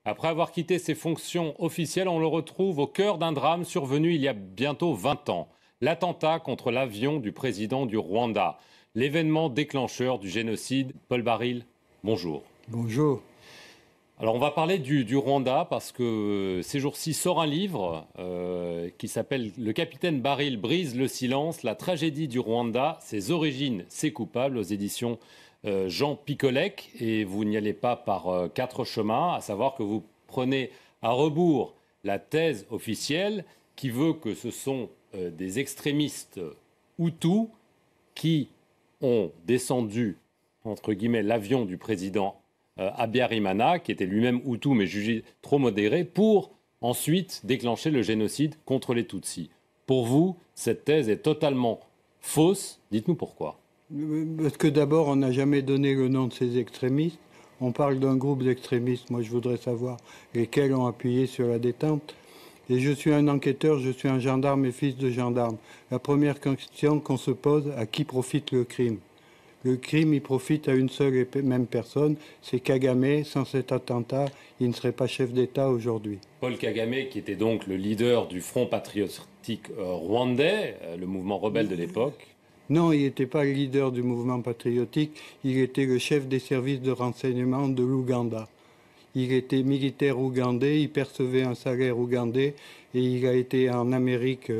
Après avoir quitté ses fonctions officielles, on le retrouve au cœur d'un drame survenu il y a bientôt 20 ans. L'attentat contre l'avion du président du Rwanda. L'événement déclencheur du génocide. Paul Baril, bonjour. Bonjour. Alors on va parler du Rwanda parce que ces jours-ci sort un livre qui s'appelle Le capitaine Baril brise le silence, la tragédie du Rwanda, ses origines, ses coupables, aux éditions Jean Picolec. Et vous n'y allez pas par quatre chemins, à savoir que vous prenez à rebours la thèse officielle qui veut que ce sont des extrémistes Hutus qui ont descendu, entre guillemets, l'avion du président Habyarimana, qui était lui-même Hutu mais jugé trop modéré, pour ensuite déclencher le génocide contre les Tutsis. Pour vous, cette thèse est totalement fausse. Dites-nous pourquoi. Parce que d'abord, on n'a jamais donné le nom de ces extrémistes. On parle d'un groupe d'extrémistes. Moi, je voudrais savoir lesquels ont appuyé sur la détente. Et je suis un enquêteur, je suis un gendarme et fils de gendarme. La première question qu'on se pose, à qui profite le crime ? Le crime, il profite à une seule et même personne, c'est Kagame. Sans cet attentat, il ne serait pas chef d'État aujourd'hui. Paul Kagame, qui était donc le leader du Front patriotique rwandais, le mouvement rebelle de l'époque. Non, il n'était pas le leader du mouvement patriotique, il était le chef des services de renseignement de l'Ouganda. Il était militaire ougandais, il percevait un salaire ougandais et il a été en Amérique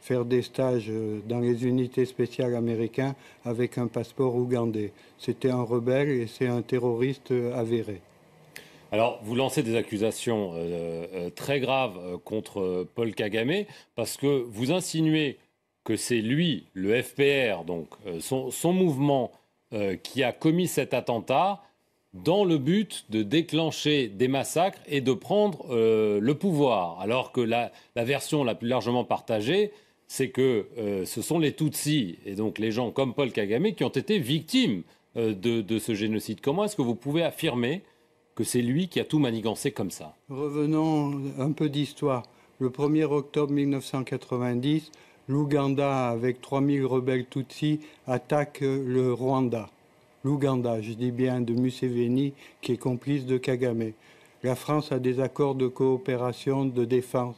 faire des stages dans les unités spéciales américaines avec un passeport ougandais. C'était un rebelle et c'est un terroriste avéré. Alors, vous lancez des accusations très graves contre Paul Kagame parce que vous insinuez que c'est lui, le FPR, donc son mouvement, qui a commis cet attentat dans le but de déclencher des massacres et de prendre le pouvoir. Alors que la version la plus largement partagée, c'est que ce sont les Tutsis, et donc les gens comme Paul Kagame, qui ont été victimes de ce génocide. Comment est-ce que vous pouvez affirmer que c'est lui qui a tout manigancé comme ça? Revenons un peu d'histoire. Le 1er octobre 1990, l'Ouganda, avec 3000 rebelles Tutsis, attaque le Rwanda. L'Ouganda, je dis bien, de Museveni, qui est complice de Kagame. La France a des accords de coopération de défense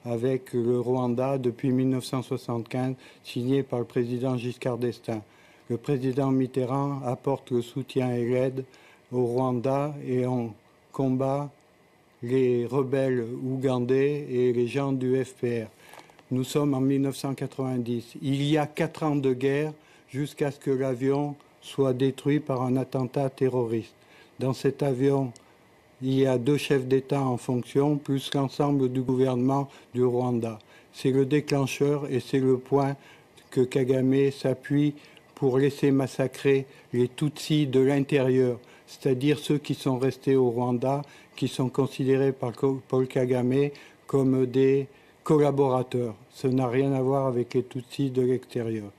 avec le Rwanda depuis 1975, signés par le président Giscard d'Estaing. Le président Mitterrand apporte le soutien et l'aide au Rwanda et on combat les rebelles ougandais et les gens du FPR. Nous sommes en 1990. Il y a 4 ans de guerre jusqu'à ce que l'avion soit détruit par un attentat terroriste. Dans cet avion, il y a 2 chefs d'État en fonction, plus l'ensemble du gouvernement du Rwanda. C'est le déclencheur et c'est le point que Kagame s'appuie pour laisser massacrer les Tutsis de l'intérieur, c'est-à-dire ceux qui sont restés au Rwanda, qui sont considérés par Paul Kagame comme des collaborateurs. Ça n'a rien à voir avec les Tutsis de l'extérieur.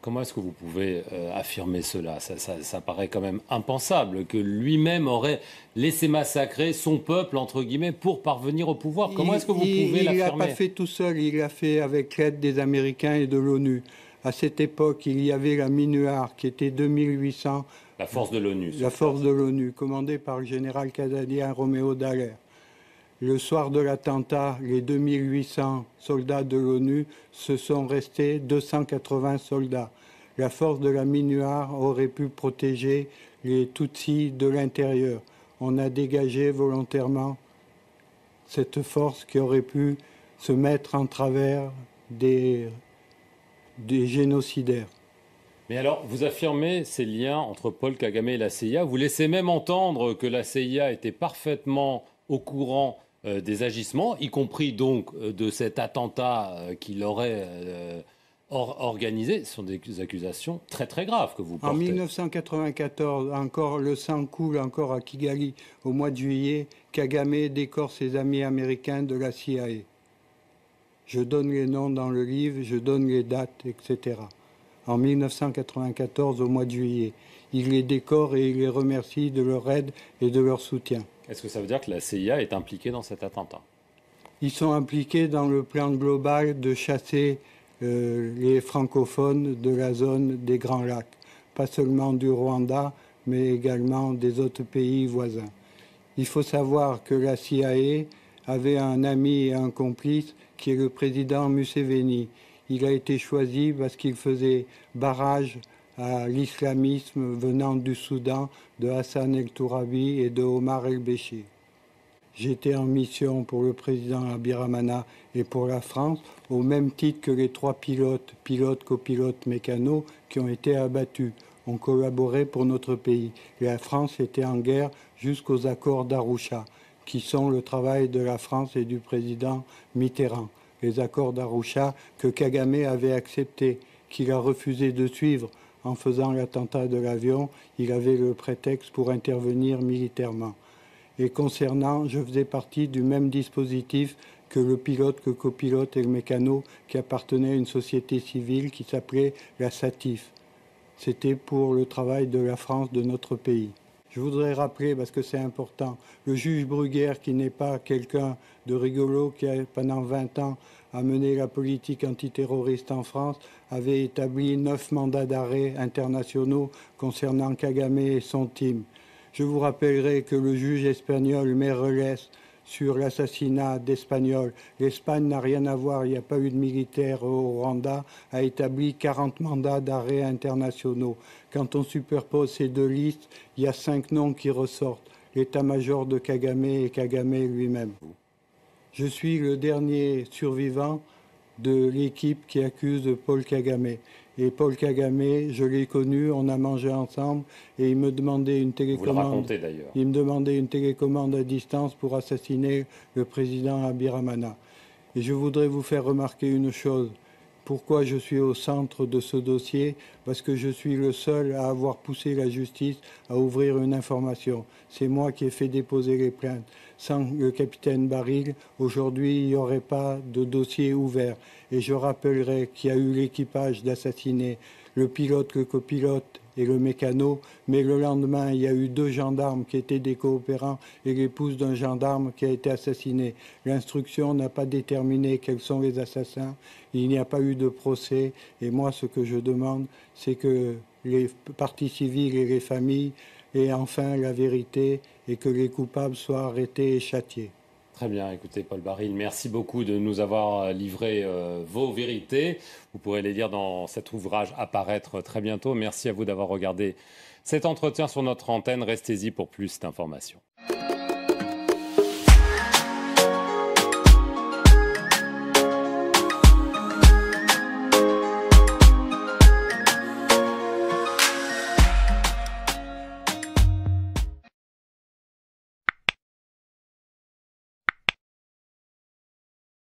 Comment est-ce que vous pouvez affirmer cela? Ça paraît quand même impensable que lui-même aurait laissé massacrer son peuple, entre guillemets, pour parvenir au pouvoir. Comment est-ce que vous pouvez l'affirmer? Il ne l'a pas fait tout seul, il l'a fait avec l'aide des Américains et de l'ONU. À cette époque, il y avait la MINUAR qui était 2800. La force de l'ONU. La force de l'ONU, commandée par le général canadien Roméo Dallaire. Le soir de l'attentat, les 2800 soldats de l'ONU se sont restés 280 soldats. La force de la MINUAR aurait pu protéger les Tutsis de l'intérieur. On a dégagé volontairement cette force qui aurait pu se mettre en travers des génocidaires. Mais alors, vous affirmez ces liens entre Paul Kagame et la CIA. Vous laissez même entendre que la CIA était parfaitement au courant des agissements, y compris donc de cet attentat qu'il aurait organisé. Ce sont des accusations très très graves que vous portez. En 1994, encore le sang coule encore à Kigali. Au mois de juillet, Kagame décore ses amis américains de la CIA. Je donne les noms dans le livre, je donne les dates, etc. En 1994, au mois de juillet, il les décore et il les remercie de leur aide et de leur soutien. Est-ce que ça veut dire que la CIA est impliquée dans cet attentat? Ils sont impliqués dans le plan global de chasser les francophones de la zone des Grands Lacs, pas seulement du Rwanda, mais également des autres pays voisins. Il faut savoir que la CIA avait un ami et un complice qui est le président Museveni. Il a été choisi parce qu'il faisait barrage à l'islamisme venant du Soudan, de Hassan el-Tourabi et de Omar el-Béchir. J'étais en mission pour le président Abiramana et pour la France, au même titre que les 3 pilotes, copilotes, mécanos, qui ont été abattus. On collaborait pour notre pays. La France était en guerre jusqu'aux accords d'Arusha, qui sont le travail de la France et du président Mitterrand. Les accords d'Arusha que Kagame avait acceptés, qu'il a refusé de suivre en faisant l'attentat de l'avion. Il avait le prétexte pour intervenir militairement. Et concernant, je faisais partie du même dispositif que le pilote, que copilote et le mécano qui appartenait à une société civile qui s'appelait la SATIF. C'était pour le travail de la France, de notre pays. Je voudrais rappeler, parce que c'est important, le juge Bruguière, qui n'est pas quelqu'un de rigolo, qui a pendant 20 ans a mené la politique antiterroriste en France, avait établi 9 mandats d'arrêt internationaux concernant Kagame et son team. Je vous rappellerai que le juge espagnol Meirelles, sur l'assassinat d'Espagnols, l'Espagne n'a rien à voir, il n'y a pas eu de militaires au Rwanda, a établi 40 mandats d'arrêt internationaux. Quand on superpose ces 2 listes, il y a 5 noms qui ressortent, l'état-major de Kagame et Kagame lui-même. Je suis le dernier survivant de l'équipe qui accuse Paul Kagame. Et Paul Kagame, je l'ai connu, on a mangé ensemble et il me demandait une télécommande. Vous le racontez d'ailleurs. Il me demandait une télécommande à distance pour assassiner le président Abiramana. Et je voudrais vous faire remarquer une chose. Pourquoi je suis au centre de ce dossier? Parce que je suis le seul à avoir poussé la justice à ouvrir une information. C'est moi qui ai fait déposer les plaintes. Sans le capitaine Baril, aujourd'hui, il n'y aurait pas de dossier ouvert. Et je rappellerai qu'il y a eu l'équipage d'assassiner le pilote, le copilote et le mécano, mais le lendemain, il y a eu 2 gendarmes qui étaient des coopérants et l'épouse d'un gendarme qui a été assassiné. L'instruction n'a pas déterminé quels sont les assassins, il n'y a pas eu de procès, et moi, ce que je demande, c'est que les parties civiles et les familles aient enfin la vérité et que les coupables soient arrêtés et châtiés. Très bien, écoutez Paul Baril, merci beaucoup de nous avoir livré vos vérités. Vous pourrez les lire dans cet ouvrage à paraître très bientôt. Merci à vous d'avoir regardé cet entretien sur notre antenne. Restez-y pour plus d'informations.